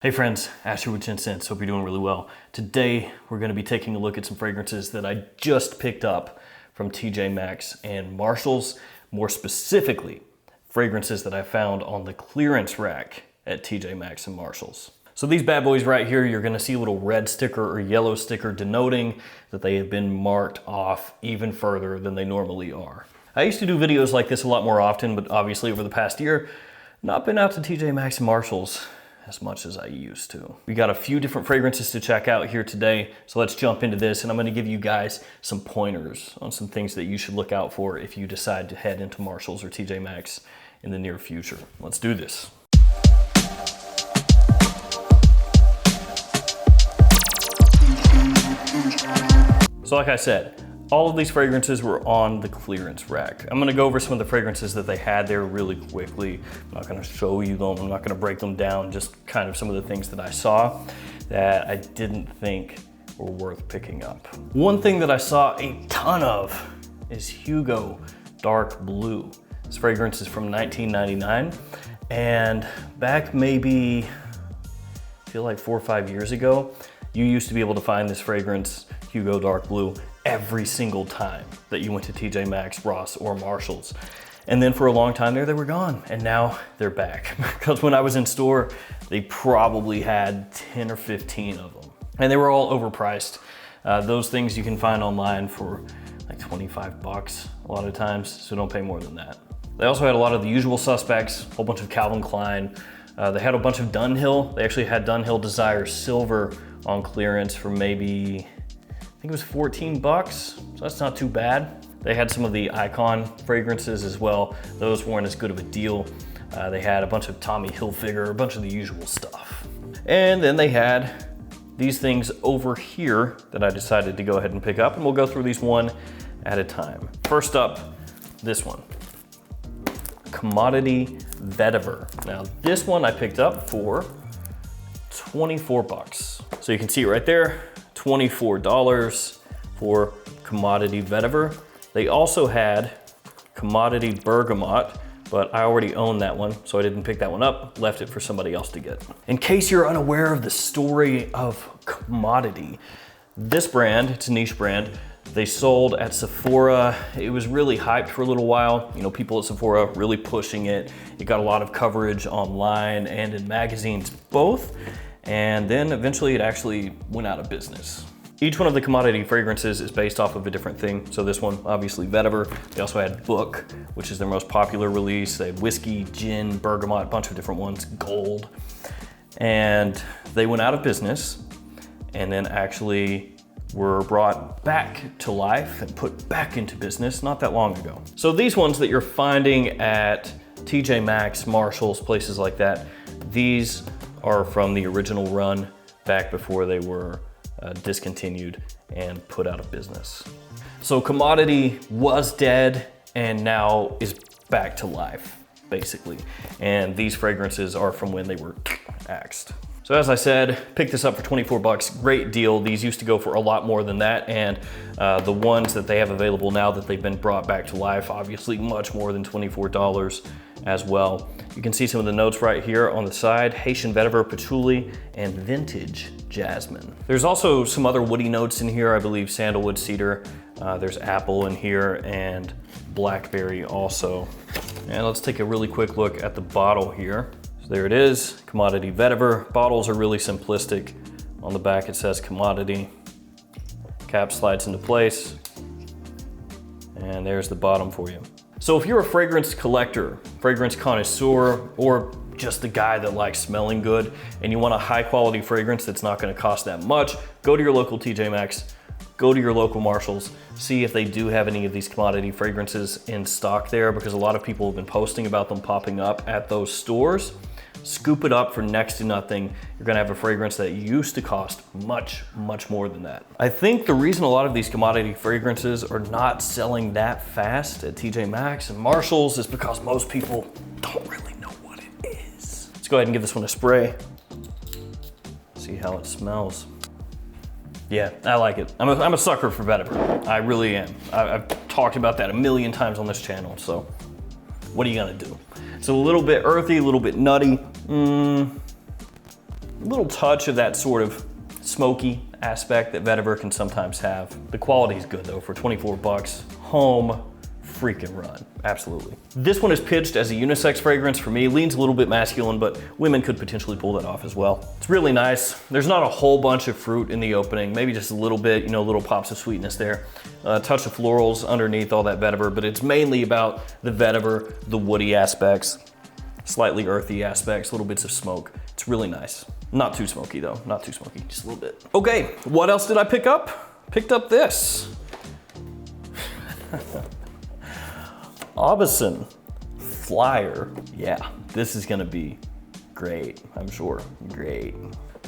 Hey friends, Ash here with Gents. Hope you're doing really well. Today we're going to be taking a look at some fragrances that I just picked up from TJ Maxx and Marshalls. More specifically, fragrances that I found on the clearance rack at TJ Maxx and Marshalls. So these bad boys right here, you're going to see a little red sticker or yellow sticker denoting that they have been marked off even further than they normally are. I used to do videos like this a lot more often, but obviously over the past year, not been out to TJ Maxx and Marshalls as much as I used to. We got a few different fragrances to check out here today, so let's jump into this, and I'm gonna give you guys some pointers on some things that you should look out for if you decide to head into Marshalls or TJ Maxx in the near future. Let's do this. So like I said, all of these fragrances were on the clearance rack. I'm gonna go over some of the fragrances that they had there really quickly. I'm not gonna show you them, I'm not gonna break them down, just kind of some of the things that I saw that I didn't think were worth picking up. One thing that I saw a ton of is Hugo Dark Blue. This fragrance is from 1999, and back maybe, I feel like 4 or 5 years ago, you used to be able to find this fragrance, Hugo Dark Blue, every single time that you went to TJ Maxx, Ross, or Marshalls. And then for a long time there, they were gone, and now they're back. Because when I was in store, they probably had 10 or 15 of them. And they were all overpriced. Those things you can find online for like 25 bucks a lot of times, so don't pay more than that. They also had a lot of the usual suspects, a whole bunch of Calvin Klein. They had a bunch of Dunhill. They actually had Dunhill Desire Silver on clearance for maybe, I think it was 14 bucks, so that's not too bad. They had some of the Icon fragrances as well. Those weren't as good of a deal. They had a bunch of Tommy Hilfiger, a bunch of the usual stuff. And then they had these things over here that I decided to go ahead and pick up, and we'll go through these one at a time. First up, this one. Commodity Vetiver. Now this one I picked up for 24 bucks. So you can see it right there. $24 for Commodity Vetiver. They also had Commodity Bergamot, but I already own that one, so I didn't pick that one up, left it for somebody else to get. In case you're unaware of the story of Commodity, this brand, it's a niche brand, they sold at Sephora. It was really hyped for a little while. You know, people at Sephora really pushing it. It got a lot of coverage online and in magazines both. And then eventually it actually went out of business. Each one of the commodity fragrances is based off of a different thing. So this one, obviously Vetiver. They also had Book, which is their most popular release. They had whiskey, gin, bergamot, a bunch of different ones, gold. And they went out of business and then actually were brought back to life and put back into business not that long ago. So these ones that you're finding at TJ Maxx, Marshalls, places like that, these are from the original run back before they were discontinued and put out of business. So Commodity was dead and now is back to life, basically. And these fragrances are from when they were axed. So as I said, picked this up for 24 bucks, great deal. These used to go for a lot more than that, and the ones that they have available now that they've been brought back to life, obviously much more than $24 as well. You can see some of the notes right here on the side, Haitian Vetiver, Patchouli, and Vintage Jasmine. There's also some other woody notes in here, I believe sandalwood, cedar, there's apple in here, and blackberry also. And let's take a really quick look at the bottle here. There it is, Commodity Vetiver. Bottles are really simplistic. On the back it says Commodity. Cap slides into place. And there's the bottom for you. So if you're a fragrance collector, fragrance connoisseur, or just the guy that likes smelling good, and you want a high quality fragrance that's not gonna cost that much, go to your local TJ Maxx, go to your local Marshalls, see if they do have any of these commodity fragrances in stock there, because a lot of people have been posting about them popping up at those stores. Scoop it up for next to nothing. You're gonna have a fragrance that used to cost much, much more than that. I think the reason a lot of these commodity fragrances are not selling that fast at TJ Maxx and Marshalls is because most people don't really know what it is. Let's go ahead and give this one a spray. See how it smells. Yeah, I like it. I'm a sucker for Vetiver. I really am. I've talked about that a million times on this channel, so what are you gonna do? It's a little bit earthy, a little bit nutty. little touch of that sort of smoky aspect that Vetiver can sometimes have. The quality is good though. For 24 bucks, home freaking run, absolutely. This one is pitched as a unisex fragrance for me. Leans a little bit masculine, but women could potentially pull that off as well. It's really nice. There's not a whole bunch of fruit in the opening, maybe just a little bit, you know, little pops of sweetness there. A touch of florals underneath all that Vetiver, but it's mainly about the Vetiver, the woody aspects, slightly earthy aspects, little bits of smoke. It's really nice. Not too smoky though, not too smoky, just a little bit. Okay, what else did I pick up? Picked up this. Aubusson Flyer. Yeah, this is gonna be great, I'm sure, great.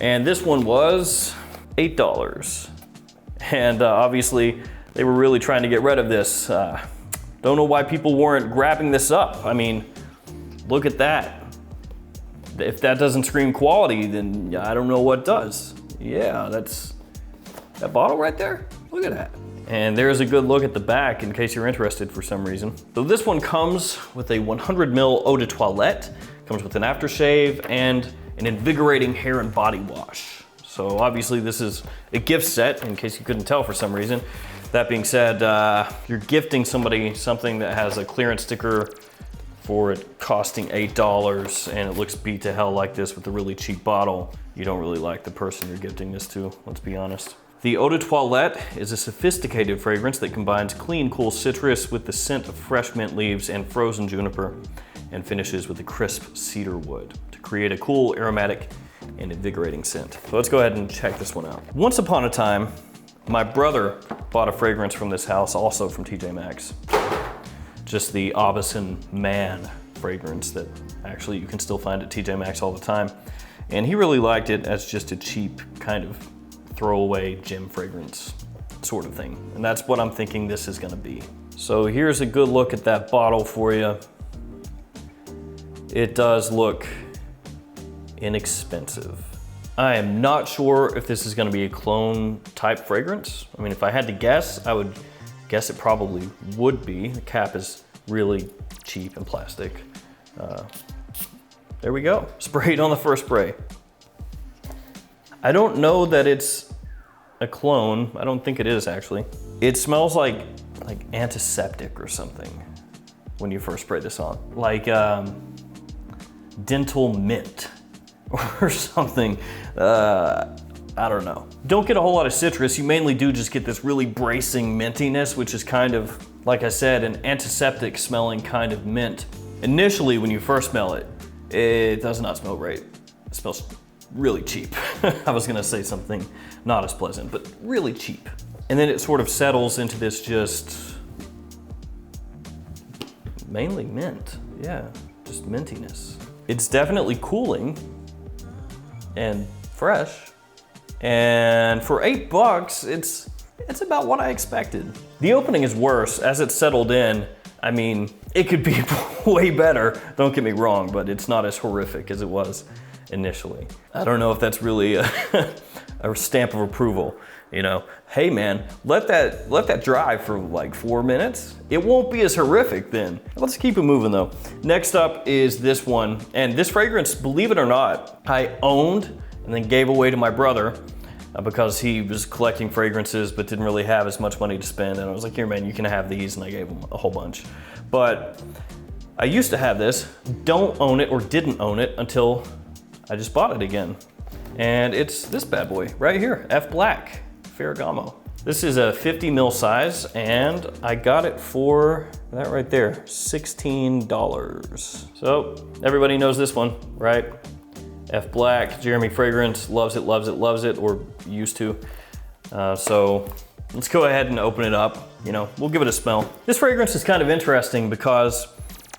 And this one was $8. And obviously, they were really trying to get rid of this. Don't know why people weren't grabbing this up. I mean, look at that. If that doesn't scream quality, then I don't know what does. Yeah, that's that bottle right there. Look at that. And there's a good look at the back in case you're interested for some reason. So this one comes with a 100 ml eau de toilette, comes with an aftershave and an invigorating hair and body wash. So obviously this is a gift set in case you couldn't tell for some reason. That being said, you're gifting somebody something that has a clearance sticker for it costing $8 and it looks beat to hell like this with a really cheap bottle. You don't really like the person you're gifting this to, let's be honest. The Eau de Toilette is a sophisticated fragrance that combines clean, cool citrus with the scent of fresh mint leaves and frozen juniper and finishes with a crisp cedar wood to create a cool, aromatic, and invigorating scent. So let's go ahead and check this one out. Once upon a time, my brother bought a fragrance from this house, also from TJ Maxx. Just the Aubusson Man fragrance that actually you can still find at TJ Maxx all the time. And he really liked it as just a cheap kind of throwaway gym fragrance sort of thing. And that's what I'm thinking this is gonna be. So here's a good look at that bottle for you. It does look inexpensive. I am not sure if this is gonna be a clone type fragrance. I mean, if I had to guess, I would guess it probably would be. The cap is really cheap and plastic. There we go, sprayed on the first spray. I don't know that it's a clone. I don't think it is actually. It smells like antiseptic or something when you first spray this on. Like dental mint or something. I don't know. Don't get a whole lot of citrus. You mainly do just get this really bracing mintiness, which is kind of, like I said, an antiseptic smelling kind of mint. Initially, when you first smell it, it does not smell great. It smells really cheap. I was gonna say something not as pleasant, but really cheap. And then it sort of settles into this just mainly mint. Yeah, just mintiness. It's definitely cooling and fresh. And for $8, it's about what I expected. The opening is worse. As it's settled in, I mean, it could be way better, don't get me wrong, but it's not as horrific as it was initially. I don't know if that's really a stamp of approval, you know? Hey man, let that dry for like 4 minutes. It won't be as horrific then. Let's keep it moving though. Next up is this one, and this fragrance, believe it or not, I owned and then gave away to my brother because he was collecting fragrances but didn't really have as much money to spend. And I was like, here man, you can have these, and I gave him a whole bunch. But I used to have this, don't own it or didn't own it until I just bought it again. And it's this bad boy right here, F Black, Ferragamo. This is a 50 ml size and I got it for that right there, $16. So everybody knows this one, right? F Black, Jeremy fragrance, loves it, loves it, loves it, or used to. So let's go ahead and open it up. You know, we'll give it a smell. This fragrance is kind of interesting because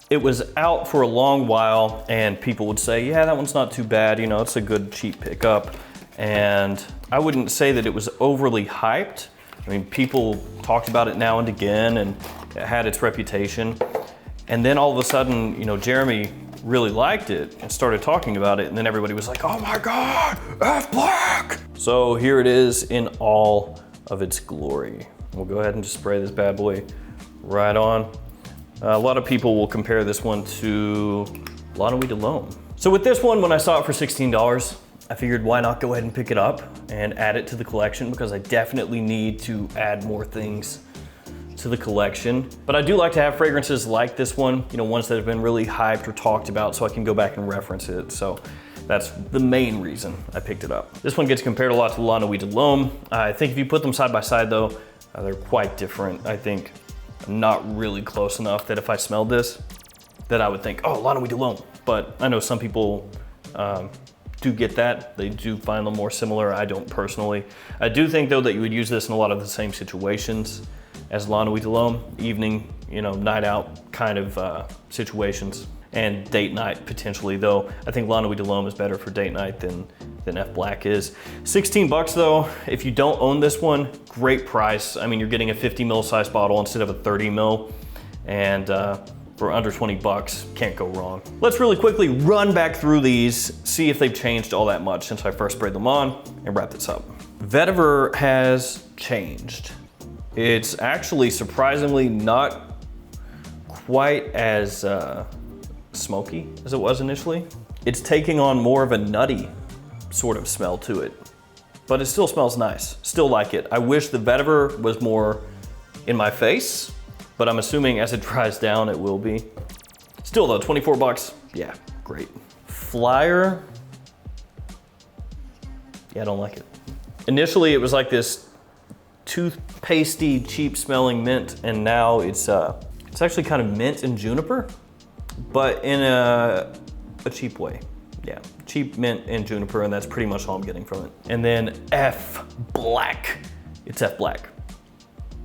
it was out for a long while and people would say, yeah, that one's not too bad. You know, it's a good cheap pickup. And I wouldn't say that it was overly hyped. I mean, people talked about it now and again and it had its reputation. And then all of a sudden, you know, Jeremy really liked it and started talking about it, and then everybody was like, oh my God, F Black! So here it is in all of its glory. We'll go ahead and just spray this bad boy right on. A lot of people will compare this one to L'Eau de L'Homme. So with this one, when I saw it for $16, I figured why not go ahead and pick it up and add it to the collection, because I definitely need to add more things to the collection. But I do like to have fragrances like this one, you know, ones that have been really hyped or talked about, so I can go back and reference it. So that's the main reason I picked it up. This one gets compared a lot to La Nuit de l'Homme. I think if you put them side by side though, they're quite different. I think not really close enough that if I smelled this, that I would think, oh, La Nuit de l'Homme. But I know some people do get that. They do find them more similar. I don't personally. I do think though that you would use this in a lot of the same situations as La Nuit de l'Homme, evening, you know, night out kind of situations, and date night potentially, though I think La Nuit de l'Homme is better for date night than F Black is. 16 bucks though, if you don't own this one, great price. I mean, you're getting a 50 ml size bottle instead of a 30 ml, and for under 20 bucks, can't go wrong. Let's really quickly run back through these, see if they've changed all that much since I first sprayed them on, and wrap this up. Vetiver has changed. It's actually surprisingly not quite as smoky as it was initially. It's taking on more of a nutty sort of smell to it, but it still smells nice. Still like it. I wish the Vetiver was more in my face, but I'm assuming as it dries down, it will be. Still though, 24 bucks, yeah, great. Flyer, yeah, I don't like it. Initially, it was like this toothpastey, cheap smelling mint, and now it's actually kind of mint and juniper, but in a cheap way. Yeah, cheap mint and juniper, and that's pretty much all I'm getting from it. And then F Black, it's F Black.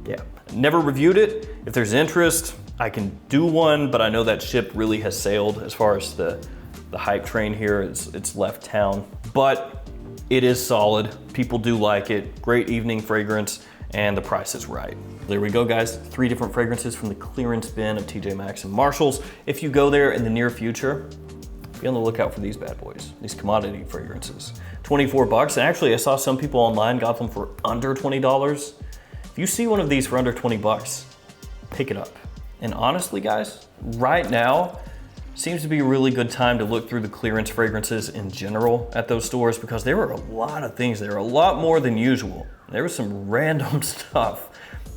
Yeah, never reviewed it. If there's interest, I can do one, but I know that ship really has sailed as far as the hype train here. It's left town, but it is solid. People do like it. Great evening fragrance, and the price is right. There we go, guys. 3 different fragrances from the clearance bin of TJ Maxx and Marshalls. If you go there in the near future, be on the lookout for these bad boys, these commodity fragrances. 24 bucks, and actually I saw some people online got them for under $20. If you see one of these for under 20 bucks, pick it up. And honestly, guys, right now seems to be a really good time to look through the clearance fragrances in general at those stores, because there were a lot of things there, a lot more than usual. There was some random stuff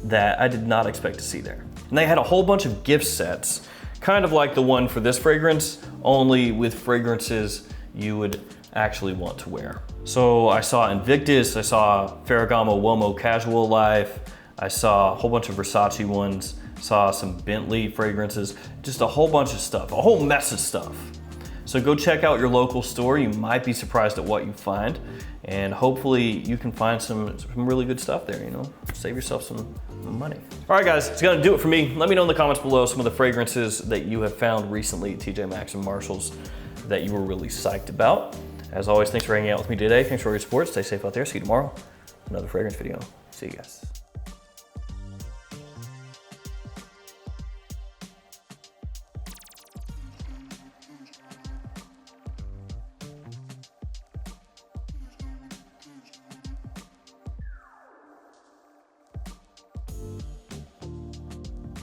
that I did not expect to see there. And they had a whole bunch of gift sets, kind of like the one for this fragrance, only with fragrances you would actually want to wear. So I saw Invictus, I saw Ferragamo Uomo Casual Life, I saw a whole bunch of Versace ones, saw some Bentley fragrances, just a whole bunch of stuff, a whole mess of stuff. So go check out your local store. You might be surprised at what you find, and hopefully you can find some really good stuff there, you know, save yourself some money. All right, guys, it's gonna do it for me. Let me know in the comments below some of the fragrances that you have found recently at TJ Maxx and Marshalls that you were really psyched about. As always, thanks for hanging out with me today. Thanks for all your support. Stay safe out there. See you tomorrow. Another fragrance video. See you guys.